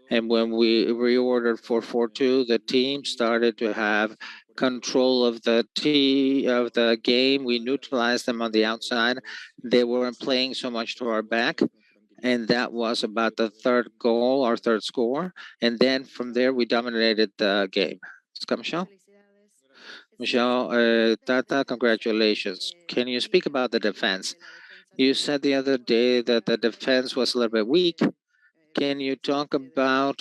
And when we reordered for 4-2, the team started to have control of the game. We neutralized them on the outside. They weren't playing so much to our back, and that was about the third goal, our third score. And then from there, we dominated the game. Michelle? Michelle, Tata, congratulations. Can you speak about the defense? You said the other day that the defense was a little bit weak. Can you talk about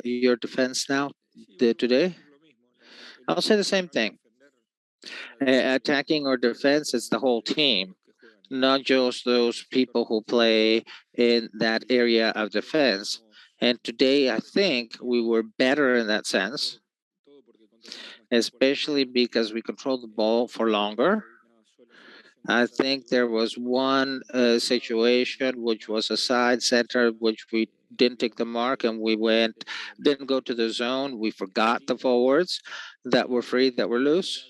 your defense now, today? I'll say the same thing. Attacking or defense, it's the whole team, not just those people who play in that area of defense. And today, I think we were better in that sense, especially because we controlled the ball for longer. I think there was one situation which was a side center which we didn't take the mark and didn't go to the zone. We forgot the forwards that were free, that were loose.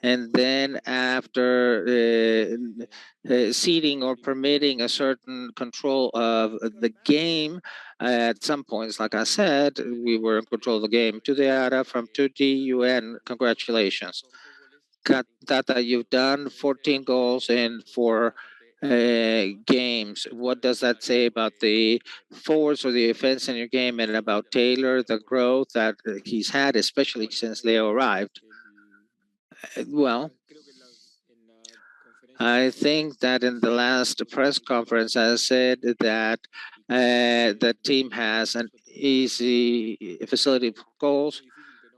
And then after ceding or permitting a certain control of the game, at some points, like I said, we were in control of the game. To the Ara from 2DUN, congratulations. Tata, you've done 14 goals in 4 games. What does that say about the forwards or the offense in your game and about Taylor, the growth that he's had, especially since Leo arrived? Well, I think that in the last press conference, I said that the team has an easy facility for goals.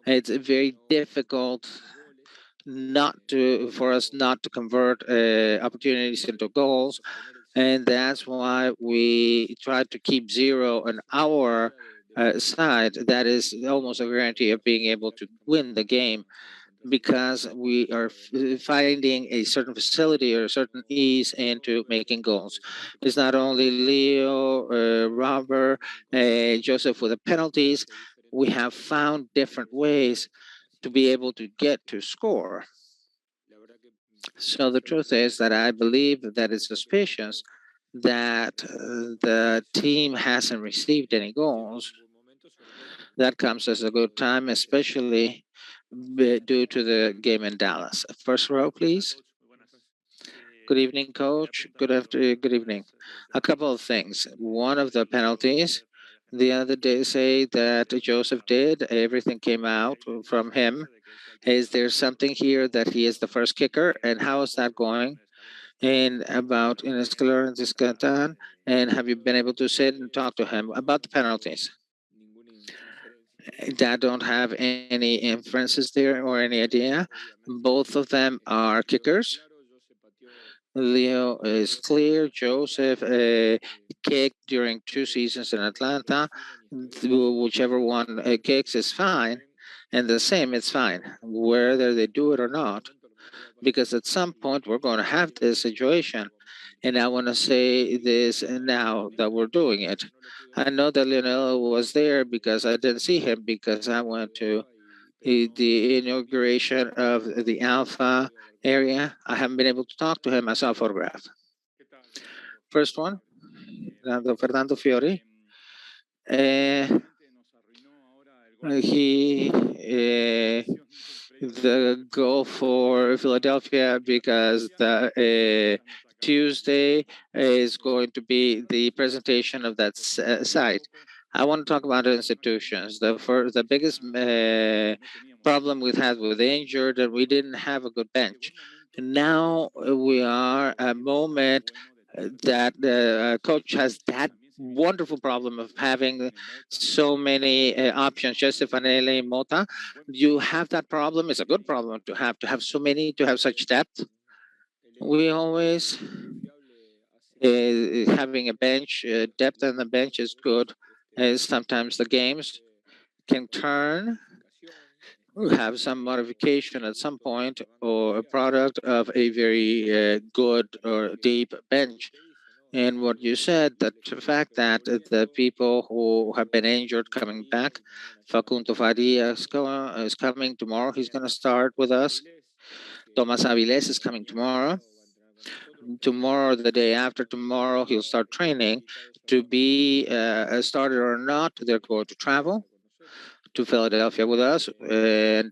It's very difficult not to for us not to convert opportunities into goals, and that's why we try to keep zero on our side. That is almost a guarantee of being able to win the game because we are finding a certain facility or a certain ease into making goals. It's not only Leo, Robert, Joseph with the penalties. We have found different ways to be able to get to score. So the truth is that I believe that it's suspicious that the team hasn't received any goals. That comes as a good time, especially due to the game in Dallas. First row, please. Good evening, coach. Good evening. A couple of things. One of the penalties, the other day say that Joseph did, everything came out from him. Is there something here that he is the first kicker? And how is that going? And about Escalar and Discatan? And have you been able to sit and talk to him about the penalties? That don't have any inferences there or any idea. Both of them are kickers. Leo is clear. Joseph kicked during 2 seasons in Atlanta. Whichever one kicks is fine. And the same, it's fine, whether they do it or not. Because at some point we're going to have this situation. And I want to say this now that we're doing it. I know that Lionel was there because I didn't see him because I went to the inauguration of the Alpha area. I haven't been able to talk to him. I saw a photograph. First one, Fernando Fiori. He the goal for Philadelphia because the Tuesday is going to be the presentation of that site. I want to talk about the institutions. The biggest problem we've had with injured that we didn't have a good bench. Now we are a moment that the coach has that wonderful problem of having so many options. Joseph Anele Mota, you have that problem. It's a good problem to have so many, to have such depth. We always having a bench, depth on the bench is good. Sometimes the games can turn, have some modification at some point, or a product of a very good or deep bench. And what you said, that the fact that the people who have been injured coming back, Facundo Faria is coming tomorrow. He's going to start with us. Tomas Aviles is coming tomorrow. tomorrow, the day after tomorrow, he'll start training. To be a starter or not, they're going to travel to Philadelphia with us, and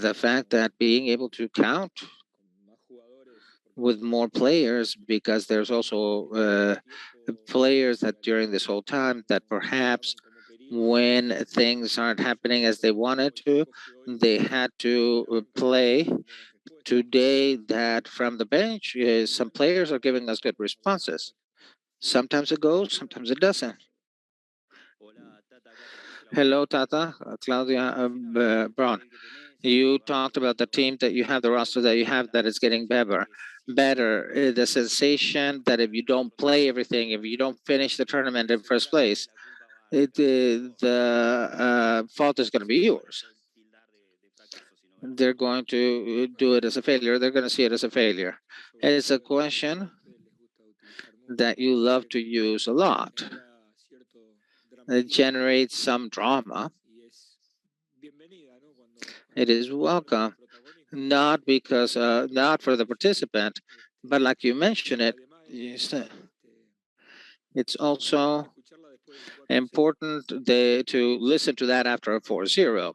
the fact that being able to count with more players, because there's also players that during this whole time that perhaps when things aren't happening as they wanted to, they had to play today. That from the bench, some players are giving us good responses. Sometimes it goes, sometimes it doesn't. Hello, Tata, Claudia, Braun. You talked about the team that you have, the roster that you have, that is getting better. The sensation that if you don't play everything, if you don't finish the tournament in first place, the fault is going to be yours. They're going to do it as a failure. They're going to see it as a failure. It's a question that you love to use a lot. It generates some drama. It is welcome, not because not for the participant, but like you mentioned it, it's also important to listen to that after a 4-0.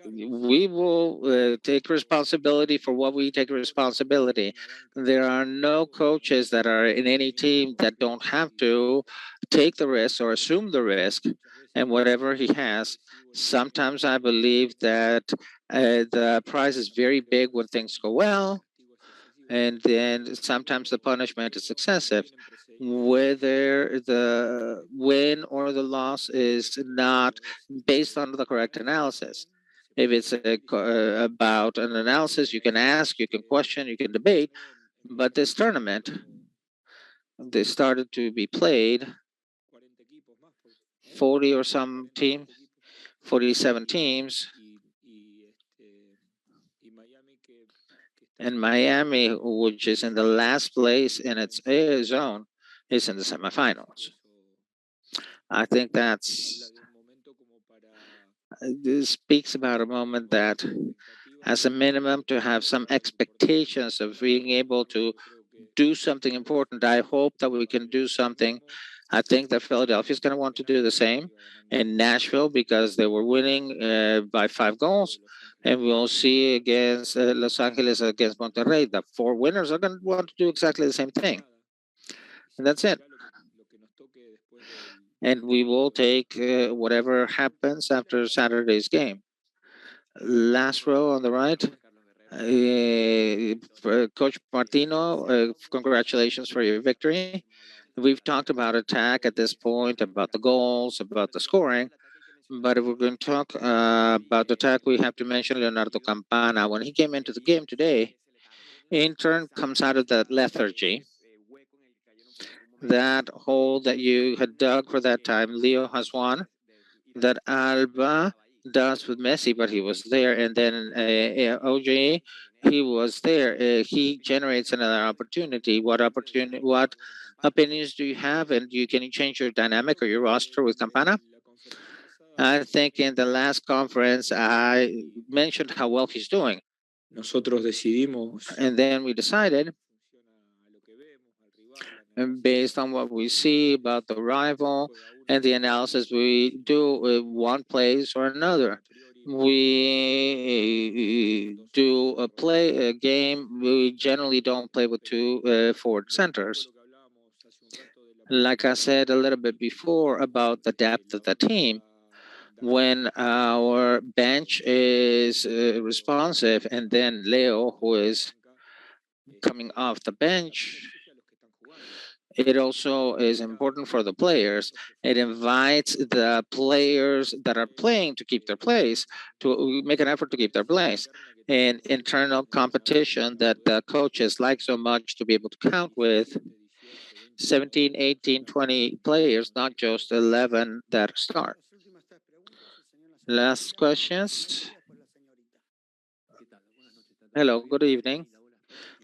We will take responsibility for what we take responsibility. There are no coaches that are in any team that don't have to take the risk or assume the risk and whatever he has. Sometimes I believe that the prize is very big when things go well, and then sometimes the punishment is excessive. Whether the win or the loss is not based on the correct analysis. If it's about an analysis, you can ask, you can question, you can debate. But this tournament, they started to be played 40 or some team, 47 teams, and Miami, which is in the last place in its zone, is in the semifinals. I think this speaks about a moment that, as a minimum, to have some expectations of being able to do something important. I hope that we can do something. I think that Philadelphia is going to want to do the same in Nashville because they were winning by 5 goals. And we'll see against Los Angeles against Monterrey. The 4 winners are going to want to do exactly the same thing. And that's it. And we will take whatever happens after Saturday's game. Last row on the right, Coach Martino, congratulations for your victory. We've talked about attack at this point, about the goals, about the scoring. But if we're going to talk about the attack, we have to mention Leonardo Campana. When he came into the game today, in turn comes out of that lethargy, that hole that you had dug for that time. Leo has won. That Alba does with Messi, but he was there. And then OJ, he was there. He generates another opportunity. What opportunity? What opinions do you have? And can you change your dynamic or your roster with Campana? I think in the last conference I mentioned how well he's doing. And then we decided, and based on what we see about the rival and the analysis we do with one place or another. We do a game. We generally don't play with two forward centers. Like I said a little bit before about the depth of the team, when our bench is responsive, and then Leo, who is coming off the bench, it also is important for the players. It invites the players that are playing to keep their place, to make an effort to keep their place. And internal competition that the coaches like so much to be able to count with 17, 18, 20 players, not just 11 that start. Last questions. Hello, good evening.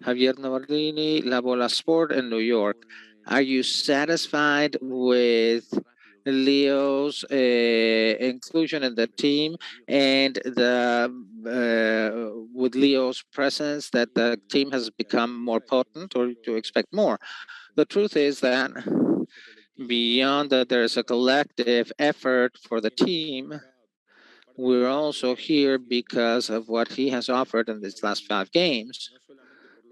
Javier Navardini, La Bola Sport in New York. Are you satisfied with Leo's inclusion in the team, and the with Leo's presence, that the team has become more potent, or to expect more. The truth is that beyond that, there's a collective effort for the team. We're also here because of what he has offered in these last 5 games.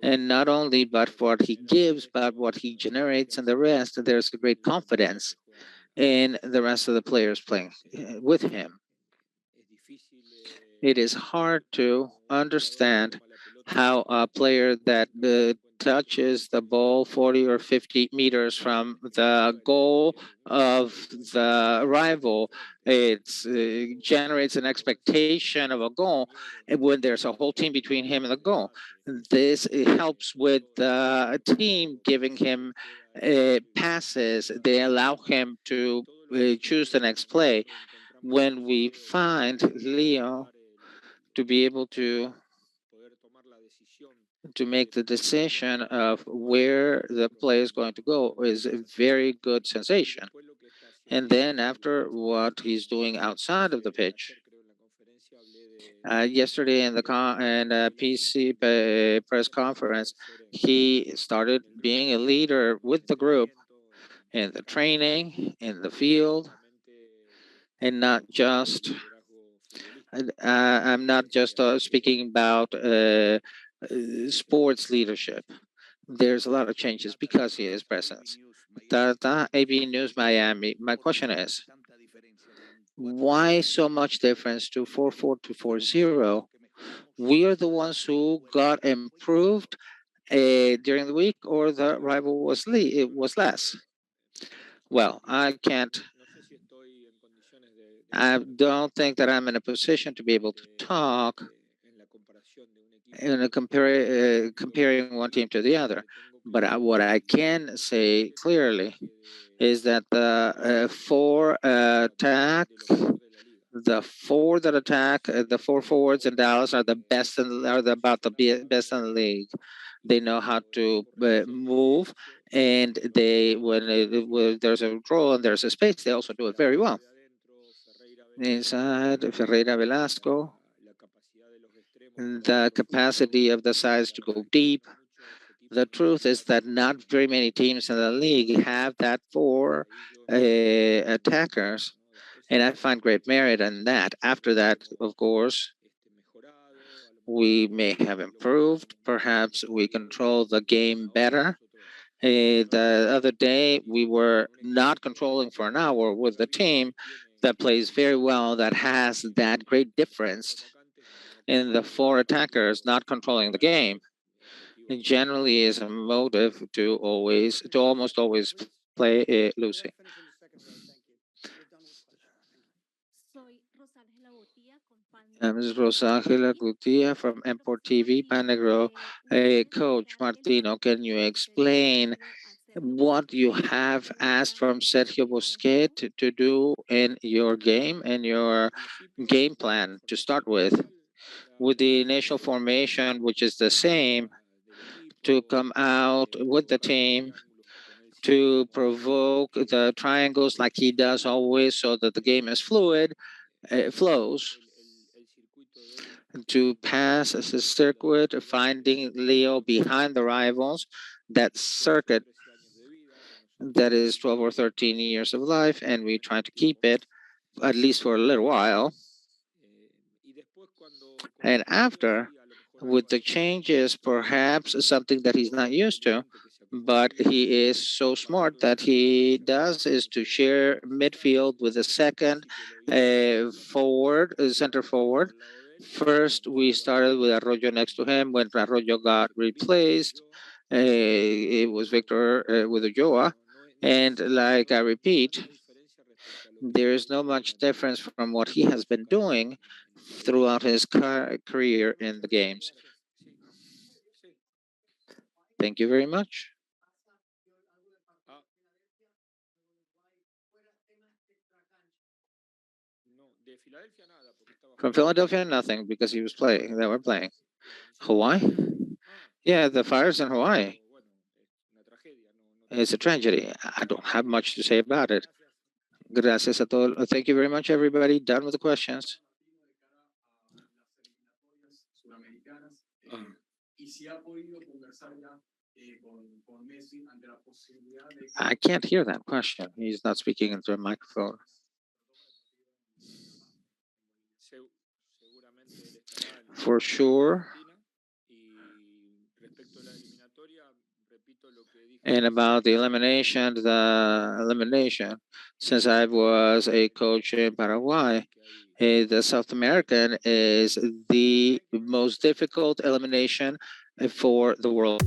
And not only but what he gives, but what he generates and the rest, there's a great confidence in the rest of the players playing with him. It is hard to understand how a player that touches the ball 40 or 50 meters from the goal of the rival, it generates an expectation of a goal when there's a whole team between him and the goal. This helps with the team giving him passes. They allow him to choose the next play. When we find Leo to be able to make the decision of where the play is going to go is a very good sensation. And then after what he's doing outside of the pitch, yesterday in the PC press conference, he started being a leader with the group in the training, in the field, and not just I'm not just speaking about sports leadership. There's a lot of changes because he is presence. Tata, AB News Miami. My question is, why so much difference to 4-4 to 4-0? We are the ones who got improved during the week, or the rival was it was less. Well, I can't. I don't think that I'm in a position to be able to talk in a comparing one team to the other. But what I can say clearly is that the four forwards in Dallas are the best about the best in the league. They know how to move, and when there's a role and there's a space, they also do it very well. Inside Ferreira Velasco, the capacity of the sides to go deep. The truth is that not very many teams in the league have that for attackers, and I find great merit in that. After that, of course, we may have improved. Perhaps we control the game better. The other day, we were not controlling for an hour with the team that plays very well, that has that great difference in the four attackers not controlling the game. It generally is a motive to almost always play losing. Ms. Rosangela Gutierrez from Import TV, Panegro. Hey, Coach Martino, can you explain what you have asked from Sergio Busquets to do in your game and your game plan to start with the initial formation, which is the same, to come out with the team to provoke the triangles like he does always so that the game is fluid, it flows, to pass as a circuit, finding Leo behind the rivals, that circuit that is 12 or 13 years of life, and we try to keep it at least for a little while. And after, with the changes, perhaps something that he's not used to, but he is so smart that he does is to share midfield with the second center forward. First, we started with Arroyo next to him. When Arroyo got replaced, it was Victor with Ulloa. And like I repeat, there is no much difference from what he has been doing throughout his career in the games. Thank you very much. From Philadelphia, nothing because he was playing. They were playing. Hawaii? Yeah, the fires in Hawaii. It's a tragedy. I don't have much to say about it. Gracias a todos. Thank you very much, everybody. Done with the questions. I can't hear that question. He's not speaking into a microphone. For sure. And about the elimination, since I was a coach in Paraguay, the South American is the most difficult elimination for the world.